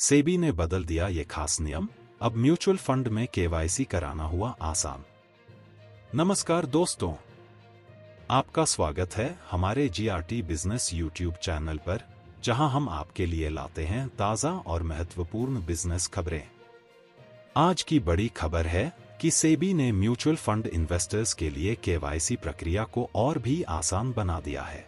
सेबी ने बदल दिया ये खास नियम, अब म्यूचुअल फंड में केवाईसी कराना हुआ आसान। नमस्कार दोस्तों, आपका स्वागत है हमारे जीआरटी बिजनेस यूट्यूब चैनल पर, जहां हम आपके लिए लाते हैं ताज़ा और महत्वपूर्ण बिजनेस खबरें। आज की बड़ी खबर है कि सेबी ने म्यूचुअल फंड इन्वेस्टर्स के लिए केवाईसी प्रक्रिया को और भी आसान बना दिया है।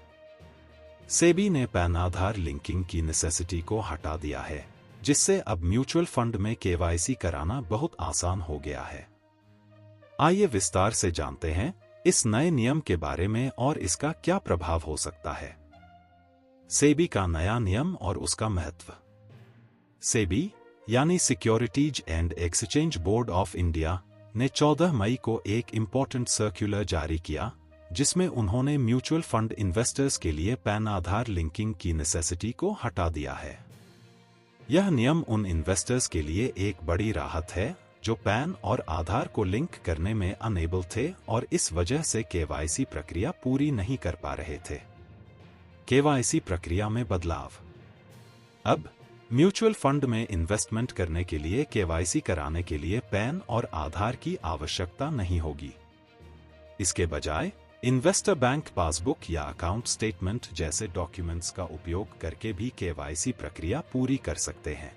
सेबी ने पैन आधार लिंकिंग की नेसेसिटी को हटा दिया है, जिससे अब म्यूचुअल फंड में केवाईसी कराना बहुत आसान हो गया है। आइए विस्तार से जानते हैं इस नए नियम के बारे में और इसका क्या प्रभाव हो सकता है। सेबी का नया नियम और उसका महत्व। सेबी यानी securities and exchange board of India ने 14 मई को एक इंपॉर्टेंट सर्कुलर जारी किया, जिसमें उन्होंने म्यूचुअल फंड इन्वेस्टर्स के लिए पैन आधार लिंकिंग की नेसेसिटी को हटा दिया है। यह नियम उन इन्वेस्टर्स के लिए एक बड़ी राहत है जो पैन और आधार को लिंक करने में अनेबल थे और इस वजह से केवाईसी प्रक्रिया पूरी नहीं कर पा रहे थे। केवाईसी प्रक्रिया में बदलाव। अब म्यूचुअल फंड में इन्वेस्टमेंट करने के लिए केवाईसी कराने के लिए पैन और आधार की आवश्यकता नहीं होगी। इसके बजाय इन्वेस्टर बैंक पासबुक या अकाउंट स्टेटमेंट जैसे डॉक्यूमेंट्स का उपयोग करके भी केवाईसी प्रक्रिया पूरी कर सकते हैं।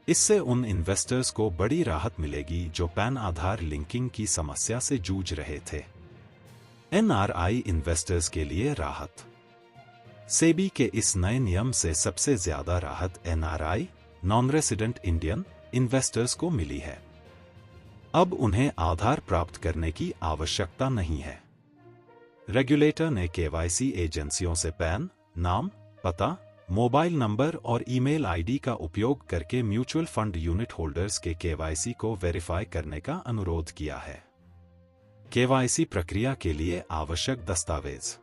इससे उन इन्वेस्टर्स को बड़ी राहत मिलेगी जो पैन आधार लिंकिंग की समस्या से जूझ रहे थे। एनआरआई इन्वेस्टर्स के लिए राहत। सेबी के इस नए नियम से सबसे ज्यादा राहत NRI non resident Indian investors को मिली है। अब उन्हें आधार प्राप्त करने की आवश्यकता नहीं है। रेगुलेटर ने केवाईसी एजेंसियों से पैन, नाम, पता, मोबाइल नंबर और ईमेल आईडी का उपयोग करके म्यूचुअल फंड यूनिट होल्डर्स के केवाईसी को वेरीफाई करने का अनुरोध किया है। केवाईसी प्रक्रिया के लिए आवश्यक दस्तावेज।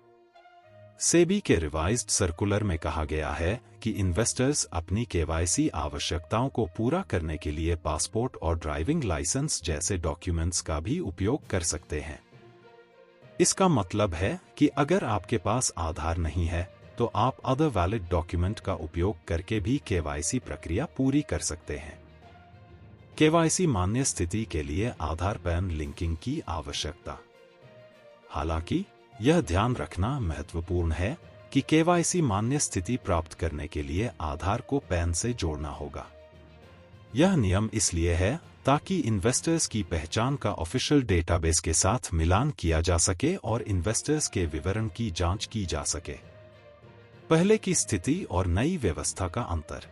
सेबी के रिवाइज्ड सर्कुलर में कहा गया है कि इन्वेस्टर्स अपनी केवाईसी आवश्यकताओं को पूरा करने के लिए पासपोर्ट और ड्राइविंग लाइसेंस जैसे डॉक्यूमेंट्स का भी उपयोग कर सकते हैं। इसका मतलब है कि अगर आपके पास आधार नहीं है तो आप अदर वैलिड डॉक्यूमेंट का उपयोग करके भी केवाईसी प्रक्रिया पूरी कर सकते हैं। केवाईसी मान्य स्थिति के लिए आधार पैन लिंकिंग की आवश्यकता। हालांकि यह ध्यान रखना महत्वपूर्ण है कि केवाईसी मान्य स्थिति प्राप्त करने के लिए आधार को पैन से जोड़ना होगा। यह नियम इसलिए है ताकि इन्वेस्टर्स की पहचान का ऑफिशियल डेटाबेस के साथ मिलान किया जा सके और इन्वेस्टर्स के विवरण की जांच की जा सके। पहले की स्थिति और नई व्यवस्था का अंतर।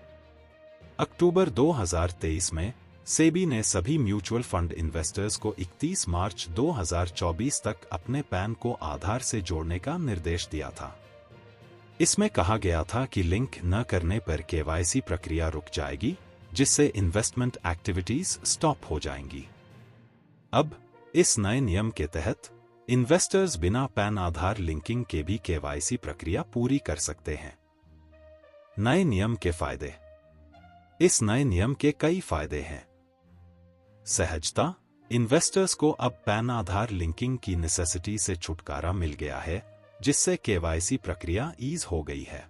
अक्टूबर 2023 में सेबी ने सभी म्यूचुअल फंड इन्वेस्टर्स को 31 मार्च 2024 तक अपने पैन को आधार से जोड़ने का निर्देश दिया था। इसमें कहा गया था कि लिंक न करने पर केवाईसी प्रक्रिया रुक जाएगी, जिससे इन्वेस्टमेंट एक्टिविटीज स्टॉप हो जाएंगी। अब इस नए नियम के तहत इन्वेस्टर्स बिना पैन आधार लिंकिंग के भी केवाईसी प्रक्रिया पूरी कर सकते हैं। नए नियम के फायदे। इस नए नियम के कई फायदे हैं। सहजता। इन्वेस्टर्स को अब पैन आधार लिंकिंग की नेसेसिटी से छुटकारा मिल गया है, जिससे केवाईसी प्रक्रिया ईज हो गई है।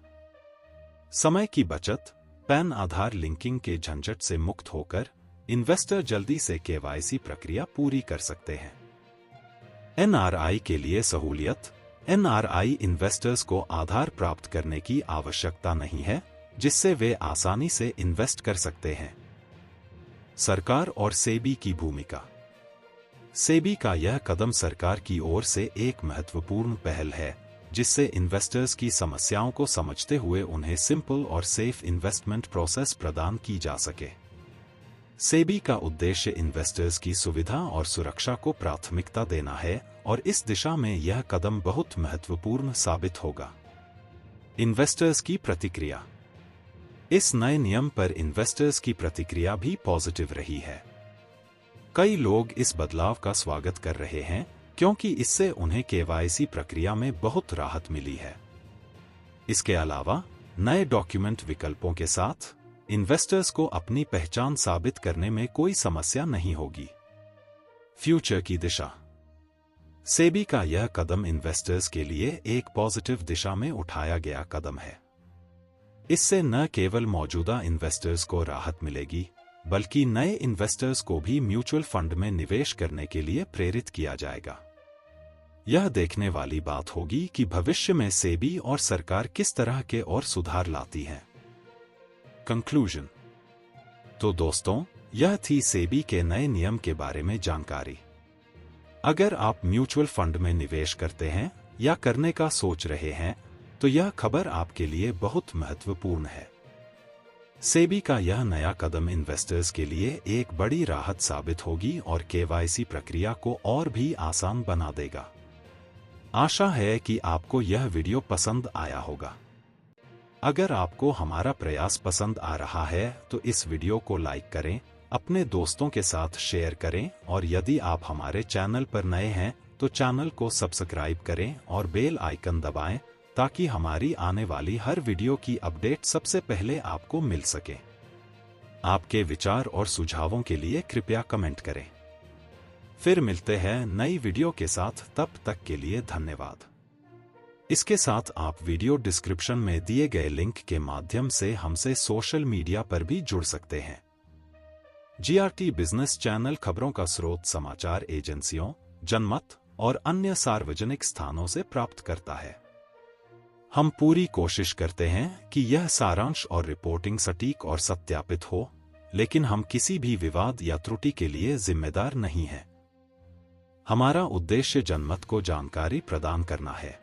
समय की बचत। पैन आधार लिंकिंग के झंझट से मुक्त होकर इन्वेस्टर जल्दी से केवाईसी प्रक्रिया पूरी कर सकते हैं। एनआरआई के लिए सहूलियत। एनआरआई इन्वेस्टर्स को आधार प्राप्त करने की आवश्यकता नहीं है, जिससे वे आसानी से इन्वेस्ट कर सकते हैं। सरकार और सेबी की भूमिका। सेबी का यह कदम सरकार की ओर से एक महत्वपूर्ण पहल है, जिससे इन्वेस्टर्स की समस्याओं को समझते हुए उन्हें सिंपल और सेफ इन्वेस्टमेंट प्रोसेस प्रदान की जा सके। सेबी का उद्देश्य इन्वेस्टर्स की सुविधा और सुरक्षा को प्राथमिकता देना है और इस दिशा में यह कदम बहुत महत्वपूर्ण साबित होगा। इन्वेस्टर्स की प्रतिक्रिया। इस नए नियम पर इन्वेस्टर्स की प्रतिक्रिया भी पॉजिटिव रही है। कई लोग इस बदलाव का स्वागत कर रहे हैं क्योंकि इससे उन्हें केवाईसी प्रक्रिया में बहुत राहत मिली है। इसके अलावा नए डॉक्यूमेंट विकल्पों के साथ इन्वेस्टर्स को अपनी पहचान साबित करने में कोई समस्या नहीं होगी। फ्यूचर की दिशा। सेबी का यह कदम इन्वेस्टर्स के लिए एक पॉजिटिव दिशा में उठाया गया कदम है। इससे न केवल मौजूदा इन्वेस्टर्स को राहत मिलेगी, बल्कि नए इन्वेस्टर्स को भी म्यूचुअल फंड में निवेश करने के लिए प्रेरित किया जाएगा। यह देखने वाली बात होगी कि भविष्य में सेबी और सरकार किस तरह के और सुधार लाती है। कंक्लूजन। तो दोस्तों, यह थी सेबी के नए नियम के बारे में जानकारी। अगर आप म्यूचुअल फंड में निवेश करते हैं या करने का सोच रहे हैं, तो यह खबर आपके लिए बहुत महत्वपूर्ण है। सेबी का यह नया कदम इन्वेस्टर्स के लिए एक बड़ी राहत साबित होगी और केवाईसी प्रक्रिया को और भी आसान बना देगा। आशा है कि आपको यह वीडियो पसंद आया होगा। अगर आपको हमारा प्रयास पसंद आ रहा है तो इस वीडियो को लाइक करें, अपने दोस्तों के साथ शेयर करें और यदि आप हमारे चैनल पर नए हैं तो चैनल को सब्सक्राइब करें और बेल आइकन दबाएं ताकि हमारी आने वाली हर वीडियो की अपडेट सबसे पहले आपको मिल सके। आपके विचार और सुझावों के लिए कृपया कमेंट करें। फिर मिलते हैं नई वीडियो के साथ, तब तक के लिए धन्यवाद। इसके साथ आप वीडियो डिस्क्रिप्शन में दिए गए लिंक के माध्यम से हमसे सोशल मीडिया पर भी जुड़ सकते हैं। जीआरटी बिजनेस चैनल खबरों का स्रोत समाचार एजेंसियों, जनमत और अन्य सार्वजनिक स्थानों से प्राप्त करता है। हम पूरी कोशिश करते हैं कि यह सारांश और रिपोर्टिंग सटीक और सत्यापित हो, लेकिन हम किसी भी विवाद या त्रुटि के लिए जिम्मेदार नहीं हैं। हमारा उद्देश्य जनमत को जानकारी प्रदान करना है।